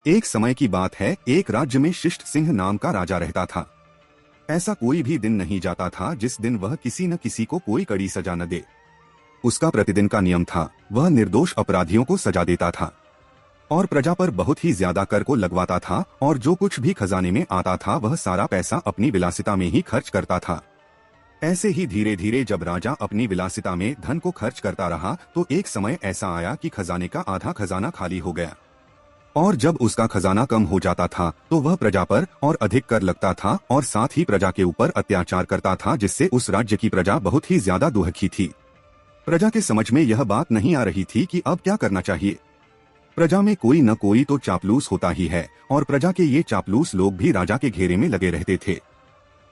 एक समय की बात है, एक राज्य में शिष्ट सिंह नाम का राजा रहता था। ऐसा कोई भी दिन नहीं जाता था जिस दिन वह किसी न किसी को कोई कड़ी सजा न दे। उसका प्रतिदिन का नियम था, वह निर्दोष अपराधियों को सजा देता था और प्रजा पर बहुत ही ज्यादा कर को लगवाता था, और जो कुछ भी खजाने में आता था वह सारा पैसा अपनी विलासिता में ही खर्च करता था। ऐसे ही धीरे धीरे जब राजा अपनी विलासिता में धन को खर्च करता रहा तो एक समय ऐसा आया कि खजाने का आधा खजाना खाली हो गया, और जब उसका खजाना कम हो जाता था तो वह प्रजा पर और अधिक कर लगता था और साथ ही प्रजा के ऊपर अत्याचार करता था, जिससे उस राज्य की प्रजा बहुत ही ज्यादा दुखी थी। प्रजा के समझ में यह बात नहीं आ रही थी कि अब क्या करना चाहिए। प्रजा में कोई न कोई तो चापलूस होता ही है, और प्रजा के ये चापलूस लोग भी राजा के घेरे में लगे रहते थे,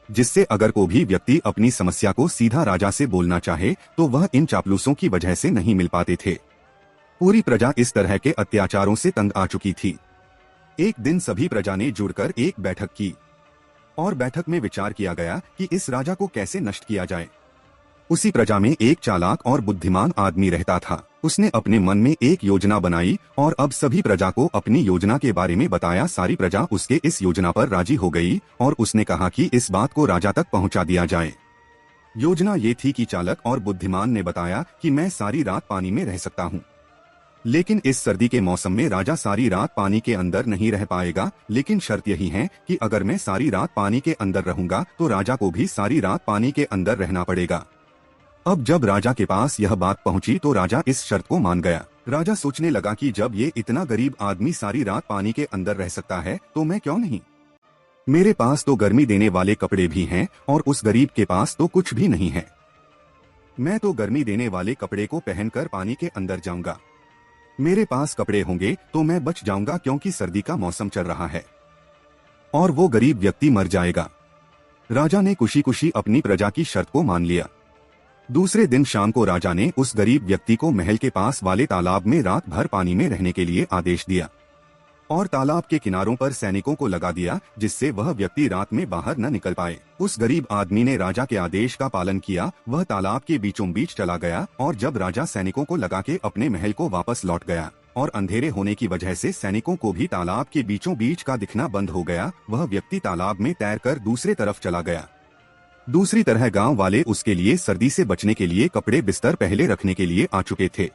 जिससे अगर कोई भी व्यक्ति अपनी समस्या को सीधा राजा से बोलना चाहे तो वह इन चापलूसों की वजह से नहीं मिल पाते थे। पूरी प्रजा इस तरह के अत्याचारों से तंग आ चुकी थी। एक दिन सभी प्रजा ने जुड़कर एक बैठक की, और बैठक में विचार किया गया कि इस राजा को कैसे नष्ट किया जाए। उसी प्रजा में एक चालाक और बुद्धिमान आदमी रहता था। उसने अपने मन में एक योजना बनाई और अब सभी प्रजा को अपनी योजना के बारे में बताया। सारी प्रजा उसके इस योजना पर राजी हो गई और उसने कहा कि इस बात को राजा तक पहुंचा दिया जाए। योजना ये थी कि चालक और बुद्धिमान ने बताया कि मैं सारी रात पानी में रह सकता हूँ, लेकिन इस सर्दी के मौसम में राजा सारी रात पानी के अंदर नहीं रह पाएगा, लेकिन शर्त यही है कि अगर मैं सारी रात पानी के अंदर रहूंगा तो राजा को भी सारी रात पानी के अंदर रहना पड़ेगा। अब जब राजा के पास यह बात पहुंची तो राजा इस शर्त को मान गया। राजा सोचने लगा कि जब ये इतना गरीब आदमी सारी रात पानी के अंदर रह सकता है तो मैं क्यों नहीं। मेरे पास तो गर्मी देने वाले कपड़े भी हैं और उस गरीब के पास तो कुछ भी नहीं है। मैं तो गर्मी देने वाले कपड़े को पहनकर पानी के अंदर जाऊंगा। मेरे पास कपड़े होंगे तो मैं बच जाऊंगा, क्योंकि सर्दी का मौसम चल रहा है और वो गरीब व्यक्ति मर जाएगा। राजा ने खुशी खुशी अपनी प्रजा की शर्त को मान लिया। दूसरे दिन शाम को राजा ने उस गरीब व्यक्ति को महल के पास वाले तालाब में रात भर पानी में रहने के लिए आदेश दिया और तालाब के किनारों पर सैनिकों को लगा दिया, जिससे वह व्यक्ति रात में बाहर न निकल पाए। उस गरीब आदमी ने राजा के आदेश का पालन किया। वह तालाब के बीचों बीच चला गया, और जब राजा सैनिकों को लगा के अपने महल को वापस लौट गया और अंधेरे होने की वजह से सैनिकों को भी तालाब के बीचों बीच का दिखना बंद हो गया, वह व्यक्ति तालाब में तैरकर दूसरे तरफ चला गया। दूसरी तरह गांव वाले उसके लिए सर्दी से बचने के लिए कपड़े बिस्तर पहले रखने के लिए आ चुके थे।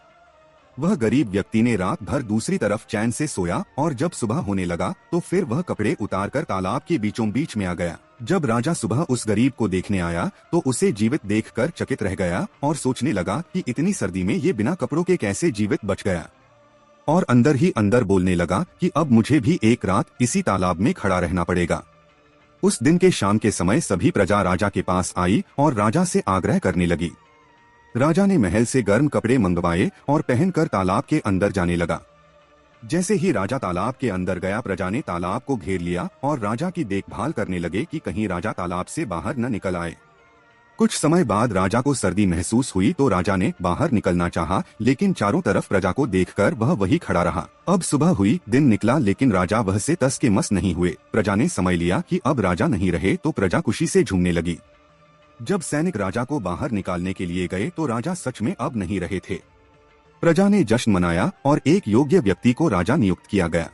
वह गरीब व्यक्ति ने रात भर दूसरी तरफ चैन से सोया, और जब सुबह होने लगा तो फिर वह कपड़े उतारकर तालाब के बीचों बीच में आ गया। जब राजा सुबह उस गरीब को देखने आया तो उसे जीवित देखकर चकित रह गया और सोचने लगा कि इतनी सर्दी में ये बिना कपड़ों के कैसे जीवित बच गया, और अंदर ही अंदर बोलने लगा कि अब मुझे भी एक रात इसी तालाब में खड़ा रहना पड़ेगा। उस दिन के शाम के समय सभी प्रजा राजा के पास आई और राजा से आग्रह करने लगी। राजा ने महल से गर्म कपड़े मंगवाए और पहनकर तालाब के अंदर जाने लगा। जैसे ही राजा तालाब के अंदर गया, प्रजा ने तालाब को घेर लिया और राजा की देखभाल करने लगे कि कहीं राजा तालाब से बाहर न निकल आए। कुछ समय बाद राजा को सर्दी महसूस हुई तो राजा ने बाहर निकलना चाहा, लेकिन चारों तरफ प्रजा को देखकर वह वही खड़ा रहा। अब सुबह हुई, दिन निकला, लेकिन राजा वह से तस के मस नहीं हुए। प्रजा ने समझ लिया कि अब राजा नहीं रहे तो प्रजा खुशी से झूमने लगी। जब सैनिक राजा को बाहर निकालने के लिए गए तो राजा सच में अब नहीं रहे थे। प्रजा ने जश्न मनाया और एक योग्य व्यक्ति को राजा नियुक्त किया गया।